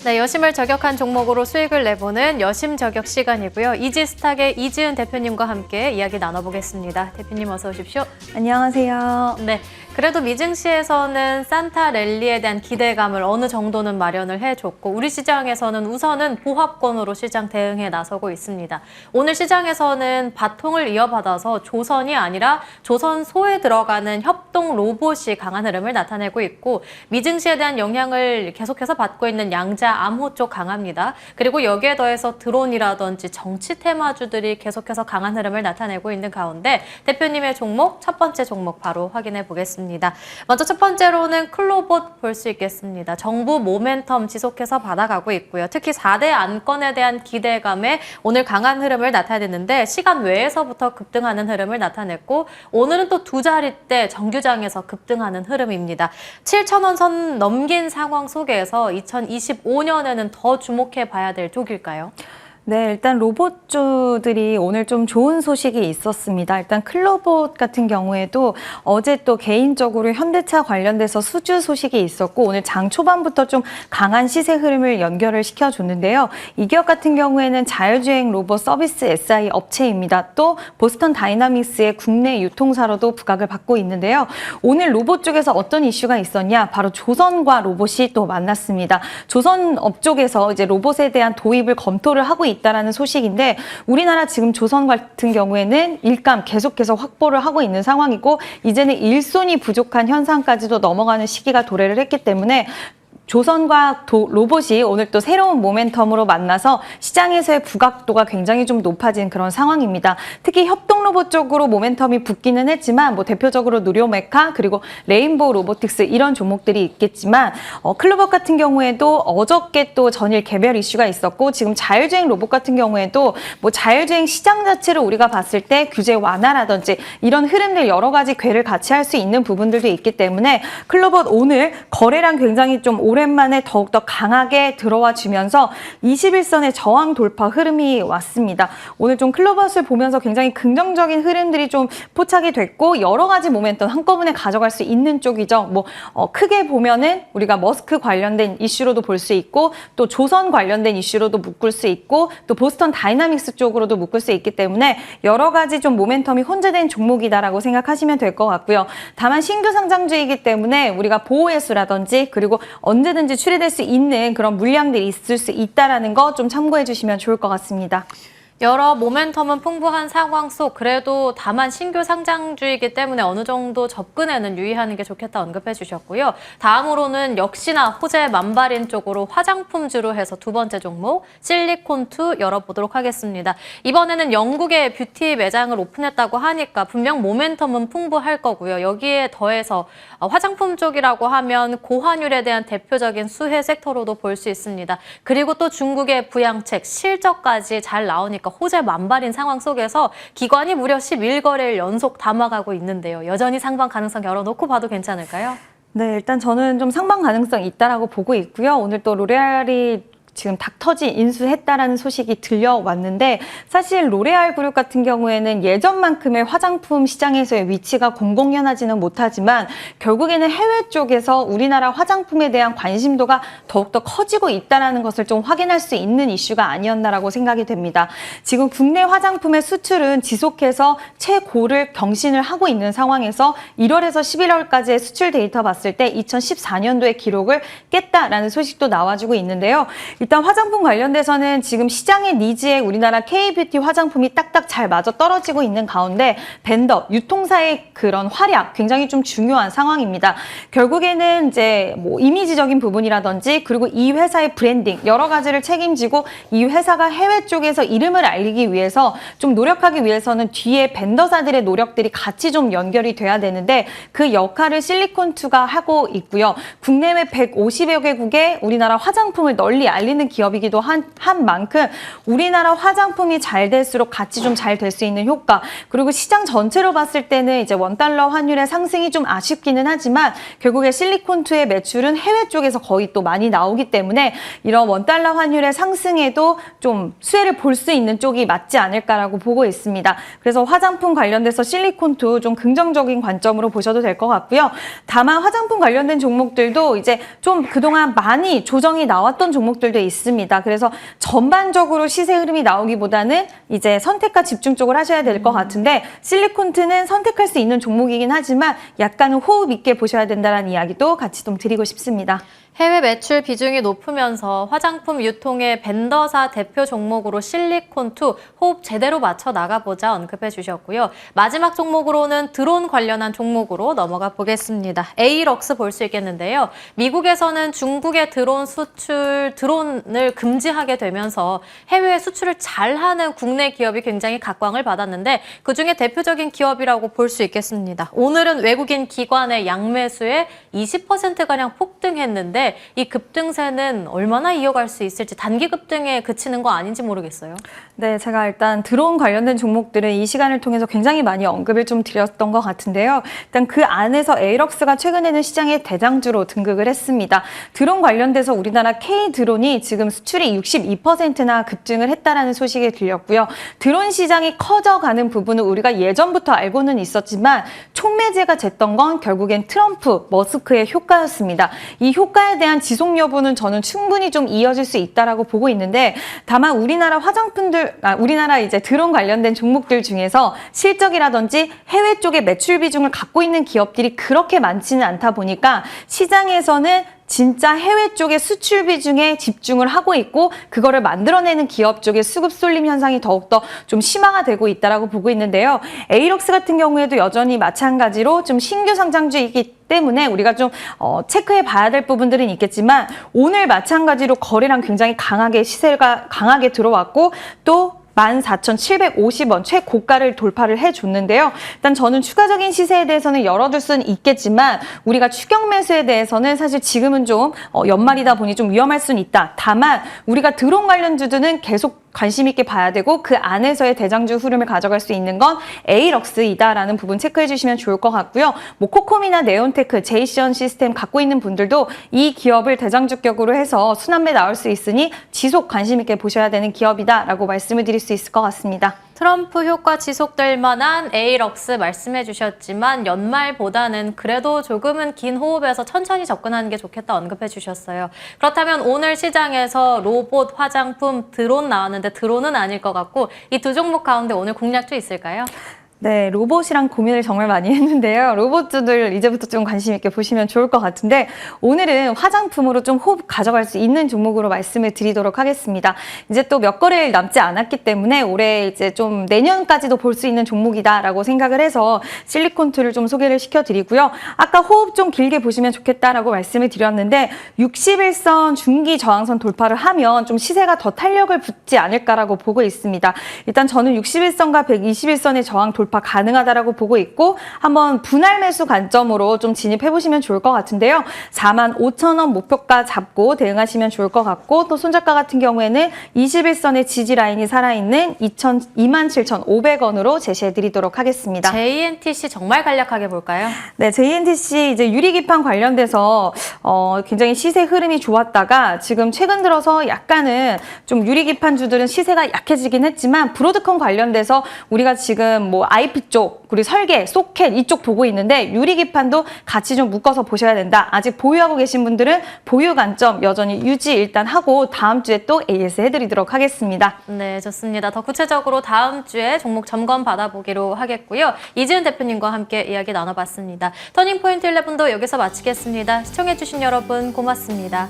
네, 여심을 저격한 종목으로 수익을 내보는 여심 저격 시간이고요. 이지스탁의 이지은 대표님과 함께 이야기 나눠보겠습니다. 대표님 어서 오십시오. 안녕하세요. 네, 그래도 미증시에서는 산타 랠리에 대한 기대감을 어느 정도는 마련을 해줬고 우리 시장에서는 우선은 보합권으로 시장 대응에 나서고 있습니다. 오늘 시장에서는 바통을 이어받아서 조선이 아니라 조선소에 들어가는 협동 로봇이 강한 흐름을 나타내고 있고 미증시에 대한 영향을 계속해서 받고 있는 양자 암호 쪽 강합니다. 그리고 여기에 더해서 드론이라든지 정치 테마주들이 계속해서 강한 흐름을 나타내고 있는 가운데 대표님의 종목, 첫 번째 종목 바로 확인해 보겠습니다. 먼저 첫 번째로는 클로봇 볼 수 있겠습니다. 정부 모멘텀 지속해서 받아가고 있고요. 특히 4대 안건에 대한 기대감에 오늘 강한 흐름을 나타냈는데 시간 외에서부터 급등하는 흐름을 나타냈고 오늘은 또 두 자릿대 정규장에서 급등하는 흐름입니다. 7,000원 선 넘긴 상황 속에서 2025년에는 더 주목해 봐야 될 쪽일까요? 네, 일단 로봇주들이 오늘 좀 좋은 소식이 있었습니다. 일단 클로봇 같은 경우에도 어제 또 개인적으로 현대차 관련돼서 수주 소식이 있었고 오늘 장 초반부터 좀 강한 시세 흐름을 연결을 시켜줬는데요. 이 기업 같은 경우에는 자율주행 로봇 서비스 SI 업체입니다. 또 보스턴 다이나믹스의 국내 유통사로도 부각을 받고 있는데요. 오늘 로봇 쪽에서 어떤 이슈가 있었냐? 바로 조선과 로봇이 또 만났습니다. 조선업 쪽에서 이제 로봇에 대한 도입을 검토를 하고 있다라는 소식인데 우리나라 지금 조선 같은 경우에는 일감 계속해서 확보를 하고 있는 상황이고 이제는 일손이 부족한 현상까지도 넘어가는 시기가 도래를 했기 때문에 조선과 로봇이 오늘 또 새로운 모멘텀으로 만나서 시장에서의 부각도가 굉장히 좀 높아진 그런 상황입니다. 특히 협동 로봇 쪽으로 모멘텀이 붙기는 했지만 뭐 대표적으로 누리오메카 그리고 레인보우 로보틱스 이런 종목들이 있겠지만 클로봇 같은 경우에도 어저께 또 전일 개별 이슈가 있었고 지금 자율주행 로봇 같은 경우에도 뭐 자율주행 시장 자체를 우리가 봤을 때 규제 완화라든지 이런 흐름들 여러 가지 궤를 같이 할 수 있는 부분들도 있기 때문에 클로봇 오늘 거래량 굉장히 좀 오랜만에 더욱더 강하게 들어와 주면서 21선의 저항 돌파 흐름이 왔습니다. 오늘 좀 클로봇을 보면서 굉장히 긍정적인 흐름들이 좀 포착이 됐고 여러 가지 모멘텀 한꺼번에 가져갈 수 있는 쪽이죠. 뭐 크게 보면은 우리가 머스크 관련된 이슈로도 볼 수 있고 또 조선 관련된 이슈로도 묶을 수 있고 또 보스턴 다이나믹스 쪽으로도 묶을 수 있기 때문에 여러 가지 좀 모멘텀이 혼재된 종목이다라고 생각하시면 될 것 같고요. 다만 신규 상장주이기 때문에 우리가 보호회수라든지 그리고 언제든지 출회될 수 있는 그런 물량들이 있을 수 있다는 거 좀 참고해 주시면 좋을 것 같습니다. 여러 모멘텀은 풍부한 상황 속 그래도 다만 신규 상장주이기 때문에 어느 정도 접근에는 유의하는 게 좋겠다 언급해 주셨고요. 다음으로는 역시나 호재 만발인 쪽으로 화장품주로 해서 두 번째 종목 실리콘2 열어보도록 하겠습니다. 이번에는 영국의 뷰티 매장을 오픈했다고 하니까 분명 모멘텀은 풍부할 거고요. 여기에 더해서 화장품 쪽이라고 하면 고환율에 대한 대표적인 수혜 섹터로도 볼 수 있습니다. 그리고 또 중국의 부양책 실적까지 잘 나오니까 호재 만발인 상황 속에서 기관이 무려 11거래일 연속 담아가고 있는데요. 여전히 상방 가능성 열어놓고 봐도 괜찮을까요? 네, 일단 저는 좀 상방 가능성 있다라고 보고 있고요. 오늘 또 로레알이 지금 닥터지 인수했다라는 소식이 들려왔는데 사실 로레알 그룹 같은 경우에는 예전만큼의 화장품 시장에서의 위치가 공공연하지는 못하지만 결국에는 해외 쪽에서 우리나라 화장품에 대한 관심도가 더욱더 커지고 있다는 것을 좀 확인할 수 있는 이슈가 아니었나라고 생각이 됩니다. 지금 국내 화장품의 수출은 지속해서 최고를 경신을 하고 있는 상황에서 1월에서 11월까지의 수출 데이터 봤을 때 2014년도의 기록을 깼다라는 소식도 나와주고 있는데요. 일단 화장품 관련돼서는 지금 시장의 니즈에 우리나라 K뷰티 화장품이 딱딱 잘 맞아 떨어지고 있는 가운데 벤더, 유통사의 그런 활약 굉장히 좀 중요한 상황입니다. 결국에는 이제 뭐 이미지적인 부분이라든지 그리고 이 회사의 브랜딩 여러 가지를 책임지고 이 회사가 해외 쪽에서 이름을 알리기 위해서 좀 노력하기 위해서는 뒤에 벤더사들의 노력들이 같이 좀 연결이 돼야 되는데 그 역할을 실리콘2가 하고 있고요. 국내외 150여 개국에 우리나라 화장품을 널리 알리는 기업이기도 한 만큼 우리나라 화장품이 잘 될수록 같이 좀 잘 될 수 있는 효과 그리고 시장 전체로 봤을 때는 이제 원달러 환율의 상승이 좀 아쉽기는 하지만 결국에 실리콘2의 매출은 해외 쪽에서 거의 또 많이 나오기 때문에 이런 원달러 환율의 상승에도 좀 수혜를 볼 수 있는 쪽이 맞지 않을까라고 보고 있습니다. 그래서 화장품 관련돼서 실리콘2 좀 긍정적인 관점으로 보셔도 될 것 같고요. 다만 화장품 관련된 종목들도 이제 좀 그동안 많이 조정이 나왔던 종목들도 연결돼 있습니다. 그래서 전반적으로 시세 흐름이 나오기보다는 이제 선택과 집중 쪽을 하셔야 될 것 같은데 실리콘트는 선택할 수 있는 종목이긴 하지만 약간은 호흡 있게 보셔야 된다는 이야기도 같이 좀 드리고 싶습니다. 해외 매출 비중이 높으면서 화장품 유통의 벤더사 대표 종목으로 실리콘2 호흡 제대로 맞춰 나가보자 언급해 주셨고요. 마지막 종목으로는 드론 관련한 종목으로 넘어가 보겠습니다. 에이럭스 볼 수 있겠는데요. 미국에서는 중국의 드론을 금지하게 되면서 해외 수출을 잘하는 국내 기업이 굉장히 각광을 받았는데 그중에 대표적인 기업이라고 볼 수 있겠습니다. 오늘은 외국인 기관의 양매수에 20%가량 폭등했는데 이 급등세는 얼마나 이어갈 수 있을지 단기 급등에 그치는 거 아닌지 모르겠어요. 네, 제가 일단 드론 관련된 종목들은 이 시간을 통해서 굉장히 많이 언급을 좀 드렸던 것 같은데요. 일단 그 안에서 에이럭스가 최근에는 시장의 대장주로 등극을 했습니다. 드론 관련돼서 우리나라 K-드론이 지금 수출이 62%나 급증을 했다라는 소식이 들렸고요. 드론 시장이 커져가는 부분은 우리가 예전부터 알고는 있었지만 촉매제가 됐던 건 결국엔 트럼프, 머스크의 효과였습니다. 이 효과에 대한 지속 여부는 저는 충분히 좀 이어질 수 있다라고 보고 있는데 다만 우리나라 우리나라 이제 드론 관련된 종목들 중에서 실적이라든지 해외 쪽의 매출 비중을 갖고 있는 기업들이 그렇게 많지는 않다 보니까 시장에서는 진짜 해외 쪽의 수출 비중에 집중을 하고 있고 그거를 만들어내는 기업 쪽의 수급 쏠림 현상이 더욱더 좀 심화가 되고 있다라고 보고 있는데요. 에이럭스 같은 경우에도 여전히 마찬가지로 좀 신규 상장주이기 때문에 우리가 좀 체크해 봐야 될 부분들은 있겠지만 오늘 마찬가지로 거래량 굉장히 강하게 시세가 강하게 들어왔고 또 14,750원 최고가를 돌파를 해줬는데요. 일단 저는 추가적인 시세에 대해서는 열어둘 수는 있겠지만 우리가 추격 매수에 대해서는 사실 지금은 좀 연말이다 보니 좀 위험할 수는 있다. 다만 우리가 드론 관련주들은 계속 관심 있게 봐야 되고 그 안에서의 대장주 흐름을 가져갈 수 있는 건 에이럭스이다라는 부분 체크해 주시면 좋을 것 같고요. 뭐 코콤이나 네온테크, 제이션 시스템 갖고 있는 분들도 이 기업을 대장주격으로 해서 순환매 나올 수 있으니 지속 관심 있게 보셔야 되는 기업이다라고 말씀을 드릴 수 있을 것 같습니다. 트럼프 효과 지속될 만한 에이럭스 말씀해 주셨지만 연말보다는 그래도 조금은 긴 호흡에서 천천히 접근하는 게 좋겠다 언급해 주셨어요. 그렇다면 오늘 시장에서 로봇, 화장품, 드론 나왔는데 드론은 아닐 것 같고 이 두 종목 가운데 오늘 공략주 있을까요? 네, 로봇이랑 고민을 정말 많이 했는데요. 로봇주들 이제부터 좀 관심 있게 보시면 좋을 것 같은데 오늘은 화장품으로 좀 호흡 가져갈 수 있는 종목으로 말씀을 드리도록 하겠습니다. 이제 또 몇 거래일 남지 않았기 때문에 올해 이제 좀 내년까지도 볼 수 있는 종목이다라고 생각을 해서 실리콘2를 좀 소개를 시켜드리고요. 아까 호흡 좀 길게 보시면 좋겠다라고 말씀을 드렸는데 61선 중기 저항선 돌파를 하면 좀 시세가 더 탄력을 붙지 않을까라고 보고 있습니다. 일단 저는 61선과 121선의 저항 돌파 가능하다라고 보고 있고 한번 분할 매수 관점으로 좀 진입해 보시면 좋을 것 같은데요. 45,000원 목표가 잡고 대응하시면 좋을 것 같고 또 손절가 같은 경우에는 21선의 지지 라인이 살아있는 27,500원으로 제시해 드리도록 하겠습니다. JNTC 정말 간략하게 볼까요? 네, JNTC 이제 유리기판 관련돼서 굉장히 시세 흐름이 좋았다가 지금 최근 들어서 약간은 좀 유리기판주들은 시세가 약해지긴 했지만 브로드컴 관련돼서 우리가 지금 뭐 IP 쪽, 그리고 설계, 소켓 이쪽 보고 있는데 유리기판도 같이 좀 묶어서 보셔야 된다. 아직 보유하고 계신 분들은 보유 관점 여전히 유지 일단 하고 다음 주에 또 AS 해드리도록 하겠습니다. 네, 좋습니다. 더 구체적으로 다음 주에 종목 점검 받아보기로 하겠고요. 이지은 대표님과 함께 이야기 나눠봤습니다. 터닝포인트 11도 여기서 마치겠습니다. 시청해주신 여러분 고맙습니다.